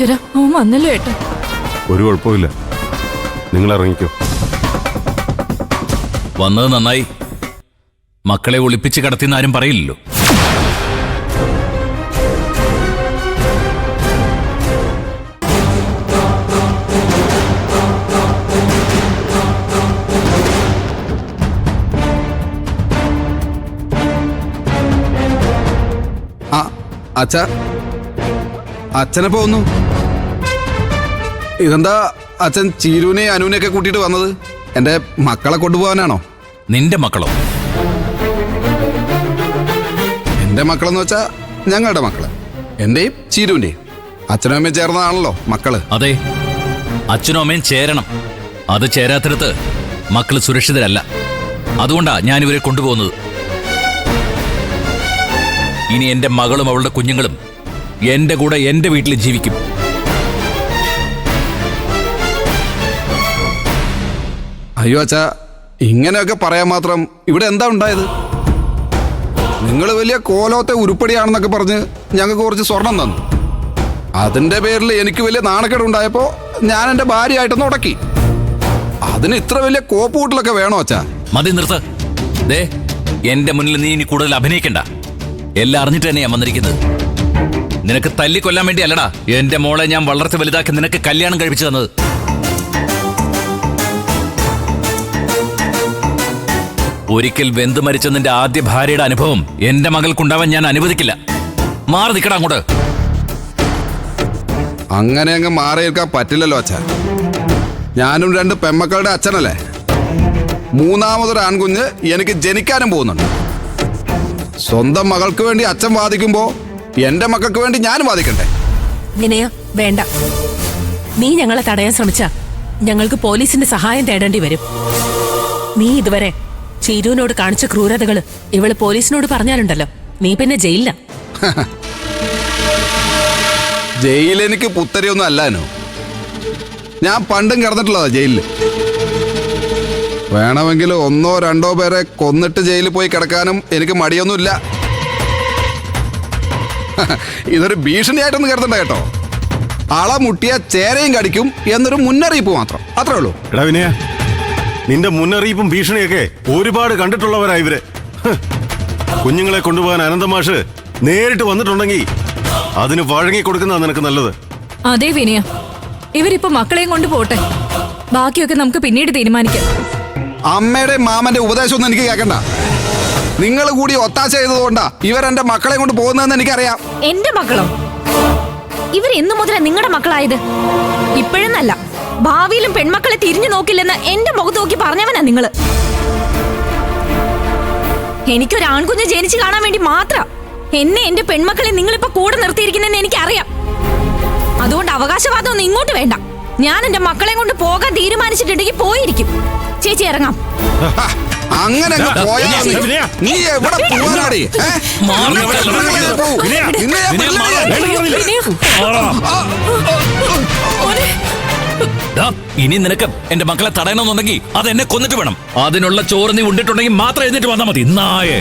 ഈശ്വര, അവൻ വന്നല്ലോ ഏട്ടാ. ഒരു കുഴപ്പമില്ല, നിങ്ങൾ ഇറങ്ങിക്കോ. വന്നത് നന്നായി. മക്കളെ ഒളിപ്പിച്ച് കടത്തിന്ന് ആരും പറയില്ലല്ലോ. അച്ഛനെ പോന്നു. ഇതെന്താ അച്ഛൻ ചീരുവിനെ അനുവിനെയൊക്കെ കൂട്ടിയിട്ട് വന്നത്? എന്റെ മക്കളെ കൊണ്ടുപോകാനാണോ? നിന്റെ മക്കളോ? എന്റെ മക്കളെന്ന് വെച്ചാ ഞങ്ങളുടെ മക്കള്, എന്റെയും ചീരുവിന്റെയും. അച്ഛനും അമ്മയും ചേർന്നതാണല്ലോ മക്കള്. അതെ, അച്ഛനും അമ്മയും ചേരണം. അത് ചേരാത്തിടത്ത് മക്കള് സുരക്ഷിതരല്ല. അതുകൊണ്ടാ ഞാൻ ഇവരെ കൊണ്ടുപോകുന്നത്. ഇനി എന്റെ മകളും അവളുടെ കുഞ്ഞുങ്ങളും എന്റെ കൂടെ എന്റെ വീട്ടിൽ ജീവിക്കും. അയ്യോ അച്ഛാ, ഇങ്ങനെയൊക്കെ പറയാൻ മാത്രം ഇവിടെ എന്താ ഉണ്ടായത്? നിങ്ങൾ വലിയ കോലോത്തെ ഉരുപ്പടിയാണെന്നൊക്കെ പറഞ്ഞ് ഞങ്ങൾക്ക് കുറച്ച് സ്വർണം തന്നു. അതിന്റെ പേരിൽ എനിക്ക് വലിയ നാണക്കേട് ഉണ്ടായപ്പോ ഞാൻ എന്റെ ഭാര്യയായിട്ടൊന്ന് ഉടക്കി. അതിന് ഇത്ര വലിയ കോപ്പുകൂട്ടലൊക്കെ വേണോ അച്ഛാ? മതി, നിർത്ത്. ദേ, എന്റെ മുന്നിൽ നീ ഇനി കൂടുതൽ അഭിനയിക്കണ്ട. എല്ലാം അറിഞ്ഞിട്ട് തന്നെയാ വന്നിരിക്കുന്നത്. നിനക്ക് തല്ലിക്കൊല്ലാൻ വേണ്ടി അല്ലടാ എന്റെ മോളെ ഞാൻ വളർത്തി വലുതാക്കി നിനക്ക് കല്യാണം കഴിപ്പിച്ചു തന്നത്. ഒരിക്കൽ വെന്തു മരിച്ച നിന്റെ ആദ്യ ഭാര്യയുടെ അനുഭവം എന്റെ മകൾക്കുണ്ടാവാൻ ഞാൻ അനുവദിക്കില്ല. മാറി നിൽക്കടാ അങ്ങോട്ട്. അങ്ങനെ അങ്ങ് മാറി നിൽക്കാൻ പറ്റില്ലല്ലോ അച്ഛാ. ഞാനും 2 പെമ്മക്കളുടെ അച്ഛനല്ലേ. മൂന്നാമതൊരു ആൺകുഞ്ഞ് എനിക്ക് ജനിക്കാനും പോകുന്നുണ്ട്. സ്വന്തം മകൾക്ക് വേണ്ടി അച്ഛൻ വാദിക്കുമ്പോ എന്റെ മക്കൾക്ക് വേണ്ടി ഞാൻ വാദിക്കണ്ടേ? വിനയ, വേണ്ട. നീ ഞങ്ങളെ തടയാൻ ശ്രമിച്ച ഞങ്ങൾക്ക് പോലീസിന്റെ സഹായം തേടേണ്ടി വരും. നീ ഇതുവരെ ചീരുവിനോട് കാണിച്ച ക്രൂരതകള് ഇവള് പോലീസിനോട് പറഞ്ഞാലുണ്ടല്ലോ, നീ പിന്നെ ജയിലില. ജയിലെനിക്ക് പുത്തരിയൊന്നും അല്ലാനോ. ഞാൻ പണ്ടും കിടന്നിട്ടുള്ളതാ ജയിലില്. വേണമെങ്കിൽ 1 or 2 പേരെ കൊന്നിട്ട് ജയിലിൽ പോയി കിടക്കാനും എനിക്ക് മടിയൊന്നുമില്ല. ഇതൊരു ഭീഷണിയായിട്ടൊന്നും കരുതണ്ട കേട്ടോ. അള മുട്ടിയ ചേരയും കടിക്കും എന്നൊരു മുന്നറിയിപ്പ് മാത്രം, അത്രേ ഉള്ളൂ. എടാ വിനയ, നിന്റെ മുന്നറിയിപ്പും ഭീഷണിയൊക്കെ ഒരുപാട് കണ്ടിട്ടുള്ളവരാ ഇവര്. കുഞ്ഞുങ്ങളെ കൊണ്ടുപോകാൻ അനന്തമാഷ് നേരിട്ട് വന്നിട്ടുണ്ടെങ്കിൽ അതിന് വഴങ്ങി കൊടുക്കുന്നതാണ് നിനക്ക് നല്ലത്. അതെ വിനയ, ഇവരിപ്പോ മക്കളെയും കൊണ്ട് പോട്ടെ. ബാക്കിയൊക്കെ നമുക്ക് പിന്നീട് തീരുമാനിക്കാം. അമ്മയുടെ മാമന്റെ ഉപദേശമൊന്നും എനിക്ക് കേൾക്കണ്ട. നിങ്ങൾ കൂടി ഒത്താശ ചെയ്തതുകൊണ്ടാ ഇവരെന്റെ മക്കളെ കൊണ്ട് പോകുന്നതെന്ന് എനിക്കറിയാം. എന്റെ മക്കളോ? ഇവർ എന്നു മുതലാ നിങ്ങളുടെ മക്കളായത്? ഇപ്പോഴെന്നല്ല, ഭാവിയിലും പെൺമക്കളെ തിരിഞ്ഞു നോക്കില്ലെന്ന് എന്റെ മുഖത്ത് നോക്കി പറഞ്ഞവനാ നിങ്ങള്. എനിക്കൊരു ആൺകുഞ്ഞ് ജനിച്ചു കാണാൻ വേണ്ടി മാത്രം എന്നെ എന്റെ പെൺമക്കളെ നിങ്ങളിപ്പോ കൂടെ നിർത്തിയിരിക്കുന്നെന്ന് എനിക്കറിയാം. അതുകൊണ്ട് അവകാശവാദം ഒന്നും ഇങ്ങോട്ട് വേണ്ട. ഞാൻ എന്റെ മക്കളെ കൊണ്ട് പോകാൻ തീരുമാനിച്ചിട്ടുണ്ടെങ്കിൽ പോയിരിക്കും. ചേച്ചി ഇറങ്ങാം. അങ്ങനെ നീ എവിടെ പോകാനാടി? ഇനി നിനക്ക് എന്റെ മക്കളെ തടയണമെന്നുണ്ടെങ്കിൽ അത് എന്നെ കൊന്നിട്ട് വേണം. അതിനുള്ള ചോറ് നീ ഉണ്ടിട്ടുണ്ടെങ്കിൽ മാത്രം എഴുന്നേറ്റ് വന്നാൽ മതി. നായേ.